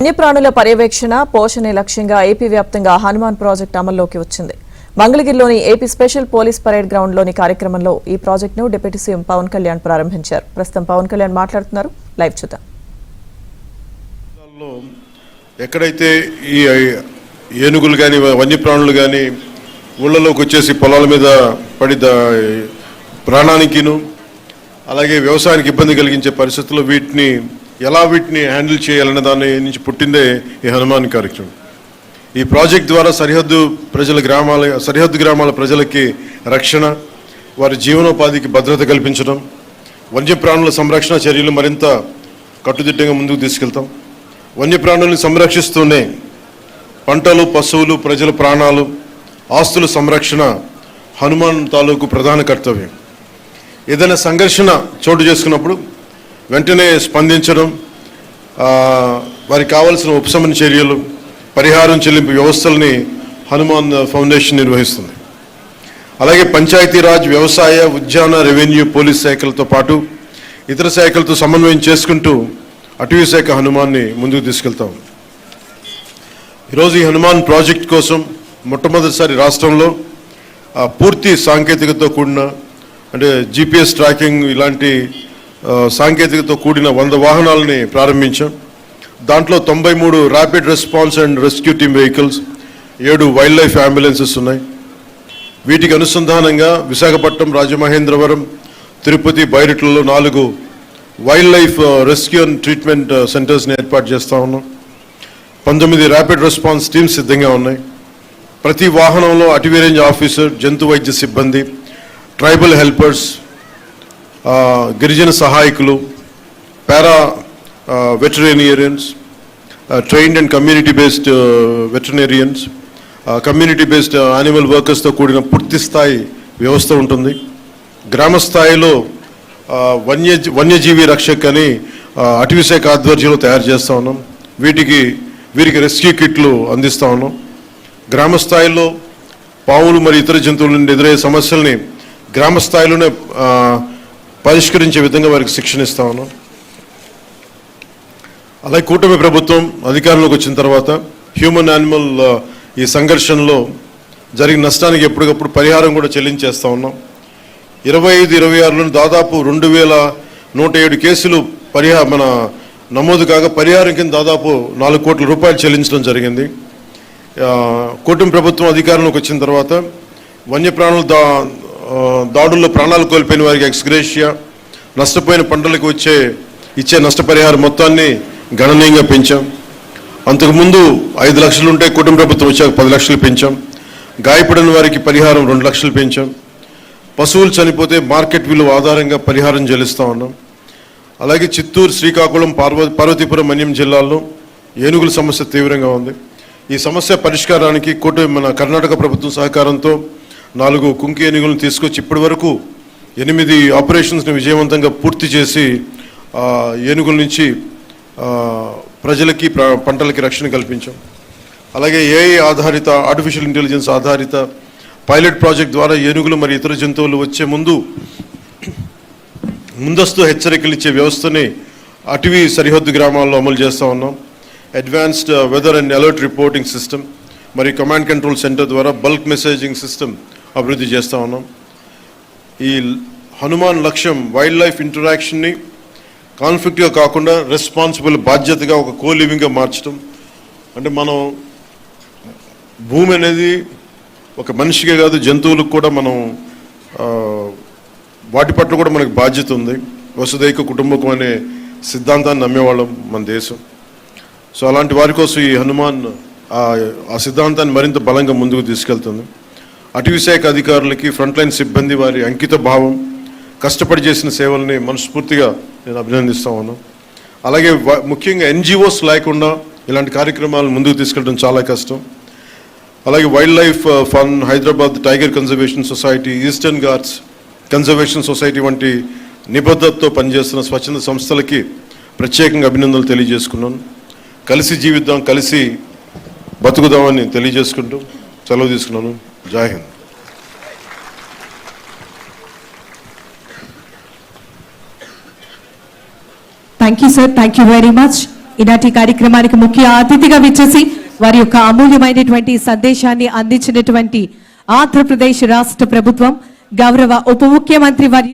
వన్యప్రాణుల పర్యవేక్షణ పోషణే లక్ష్యంగా ఏపీ వ్యాప్తంగా హనుమాన్ ప్రాజెక్టు అమల్లోకి వచ్చింది. మంగళగిరిలోని ఏపీ స్పెషల్ పోలీస్ పరేడ్ గ్రౌండ్లోని కార్యక్రమంలో ఈ ప్రాజెక్టును డిప్యూటీ సీఎం పవన్ కళ్యాణ్ ప్రారంభించారు. ప్రస్తుతం పవన్ కళ్యాణ్ మాట్లాడుతున్నారు. లైవ్ చూద్దాం. ఎక్కడైతే ఈ ఏనుగులు కానీ వన్యప్రాణులు కానీ ఊళ్ళలోకి వచ్చేసి పొలాల మీద పడి ప్రాణానికిను అలాగే వ్యవసాయానికి ఇబ్బంది కలిగించే పరిస్థితుల్లో వీటిని హ్యాండిల్ చేయాలనే దాని నుంచి పుట్టిందే ఈ హనుమాన్ కార్యక్రమం. ఈ ప్రాజెక్ట్ ద్వారా సరిహద్దు గ్రామాల ప్రజలకి రక్షణ, వారి జీవనోపాధికి భద్రత కల్పించడం, వన్యప్రాణుల సంరక్షణ చర్యలు మరింత కట్టుదిట్టంగా ముందుకు తీసుకెళ్తాం. వన్యప్రాణుల్ని సంరక్షిస్తూనే పంటలు, పశువులు, ప్రజల ప్రాణాలు, ఆస్తుల సంరక్షణ హనుమాన్ తాలూకు ప్రధాన కర్తవ్యం. ఏదైనా సంఘర్షణ చోటు చేసుకున్నప్పుడు వెంటనే స్పందించడం, వారికి కావాల్సిన ఉపశమన చర్యలు, పరిహారం చెల్లింపు వ్యవస్థల్ని హనుమాన్ ఫౌండేషన్ నిర్వహిస్తుంది. అలాగే పంచాయతీరాజ్, వ్యవసాయ, ఉద్యాన, రెవెన్యూ, పోలీస్ శాఖలతో పాటు ఇతర శాఖలతో సమన్వయం చేసుకుంటూ అటవీ శాఖ హనుమాన్ని ముందుకు తీసుకెళ్తాం. ఈరోజు ఈ హనుమాన్ ప్రాజెక్ట్ కోసం మొట్టమొదటిసారి రాష్ట్రంలో పూర్తి సాంకేతికతతో కూడిన అంటే GPS ట్రాకింగ్ ఇలాంటి సాంకేతికతతో కూడిన 100 వాహనాలని ప్రారంభించాం. దాంట్లో 93 rapid response and rescue team vehicles, 7 wild life ambulances ఉన్నాయి. వీటికి అనుసంధానంగా విశాఖపట్నం, రాజమహేంద్రవరం, తిరుపతి, బైరట్లలో 4 wild life rescue and treatment సెంటర్స్ని ఏర్పాటు చేస్తూ ఉన్నాం. 19 ర్యాపిడ్ రెస్పాన్స్ టీమ్స్ సిద్ధంగా ఉన్నాయి. ప్రతి వాహనంలో అటవీ రేంజ్ ఆఫీసర్, జంతు వైద్య సిబ్బంది, ట్రైబల్ హెల్పర్స్, గిరిజన సహాయకులు, para veterinarians, trained and community based veterinarians, community based animal వర్కర్స్తో కూడిన పూర్తి స్థాయి వ్యవస్థ ఉంటుంది. గ్రామ స్థాయిలో వన్యజీవి రక్షక్ అని అటవీ శాఖ ఆధ్వర్యంలో తయారు చేస్తూ ఉన్నాం. వీరికి రెస్క్యూ కిట్లు అందిస్తూ ఉన్నాం. గ్రామ స్థాయిలో పావులు మరియు ఇతర జంతువుల నుండి ఎదురయ్యే సమస్యల్ని గ్రామ స్థాయిలోనే పరిష్కరించే విధంగా వారికి శిక్షణ ఇస్తా ఉన్నాం. అలాగే కూటమి ప్రభుత్వం అధికారంలోకి వచ్చిన తర్వాత హ్యూమన్ యానిమల్ ఈ సంఘర్షణలో జరిగిన నష్టానికి ఎప్పటికప్పుడు పరిహారం కూడా చెల్లించేస్తూ ఉన్నాం. 25-26లో దాదాపు 2107 కేసులు నమోదు కాగా పరిహారం కింద దాదాపు 4 కోట్ల రూపాయలు చెల్లించడం జరిగింది. కూటమి ప్రభుత్వం అధికారంలోకి వచ్చిన తర్వాత వన్యప్రాణుల దాడుల్లో ప్రాణాలు కోల్పోయిన వారికి ఎక్స్గ్రేషియా, నష్టపోయిన పంటలకు ఇచ్చే నష్టపరిహారం మొత్తాన్ని గణనీయంగా పెంచాం. అంతకుముందు 5 లక్షలు ఉంటే కూటమి ప్రభుత్వం వచ్చాక 10 లక్షలు పెంచాం. గాయపడిన వారికి పరిహారం 2 లక్షలు పెంచాం. పశువులు చనిపోతే మార్కెట్ విలువ ఆధారంగా పరిహారం చెల్లిస్తూ ఉన్నాం. అలాగే చిత్తూరు, శ్రీకాకుళం, పార్వతీపురం, మన్యం జిల్లాల్లో ఏనుగుల సమస్య తీవ్రంగా ఉంది. ఈ సమస్య పరిష్కారానికి కర్ణాటక ప్రభుత్వం సహకారంతో 4 కుంకి ఏనుగులను తీసుకొచ్చి ఇప్పటి వరకు 8 ఆపరేషన్స్ని విజయవంతంగా పూర్తి చేసి ఏనుగుల నుంచి ప్రజలకి, పంటలకి రక్షణ కల్పించాం. అలాగే AI ఆధారిత, ఆర్టిఫిషియల్ ఇంటెలిజెన్స్ ఆధారిత పైలట్ ప్రాజెక్ట్ ద్వారా ఏనుగులు మరియు ఇతర జంతువులు వచ్చే ముందస్తు హెచ్చరికలు ఇచ్చే వ్యవస్థని అటవీ సరిహద్దు గ్రామాల్లో అమలు చేస్తూ ఉన్నాం. Advanced weather and alert reporting system మరియు కమాండ్ కంట్రోల్ సెంటర్ ద్వారా బల్క్ మెసేజింగ్ సిస్టమ్ అభివృద్ధి చేస్తూ ఉన్నాం. ఈ హనుమాన్ లక్ష్యం వైల్డ్ లైఫ్ ఇంటరాక్షన్ని కాన్ఫ్లిక్ట్గా కాకుండా రెస్పాన్సిబుల్, బాధ్యతగా ఒక కోలివింగ్గా మార్చడం. అంటే మనం భూమి అనేది ఒక మనిషికే కాదు, జంతువులకు కూడా వాటి పట్ల కూడా మనకు బాధ్యత ఉంది. వసుదైక కుటుంబకం అనే సిద్ధాంతాన్ని నమ్మేవాళ్ళం మన దేశం. సో అలాంటి వారి కోసం ఈ హనుమాన్ ఆ సిద్ధాంతాన్ని మరింత బలంగా ముందుకు తీసుకెళ్తుంది. అటవీ శాఖ అధికారులకి, ఫ్రంట్ లైన్ సిబ్బంది వారి అంకిత భావం, కష్టపడి చేసిన సేవల్ని మనస్ఫూర్తిగా నేను అభినందిస్తూ ఉన్నాను. అలాగే ముఖ్యంగా NGOs లేకుండా ఇలాంటి కార్యక్రమాలను ముందుకు తీసుకెళ్ళడం చాలా కష్టం. అలాగే wild life fund, Hyderabad tiger conservation society, eastern Ghats conservation society వంటి నిబద్ధతతో పనిచేస్తున్న స్వచ్ఛంద సంస్థలకి ప్రత్యేకంగా అభినందనలు తెలియజేసుకున్నాను. కలిసి జీవిద్దాం, కలిసి బతుకుదామని తెలియజేసుకుంటూ సెలవు తీసుకున్నాను. జై Hind. Thank you, sir. Thank you very much. ఈనాటి కార్యక్రమానికి ముఖ్య అతిథిగా విచ్చేసి వారి యొక్క అమూల్యమైనటువంటి సందేశాన్ని అందించినటువంటి ఆంధ్రప్రదేశ్ రాష్ట్ర ప్రభుత్వం గౌరవ ఉప ముఖ్యమంత్రి వారి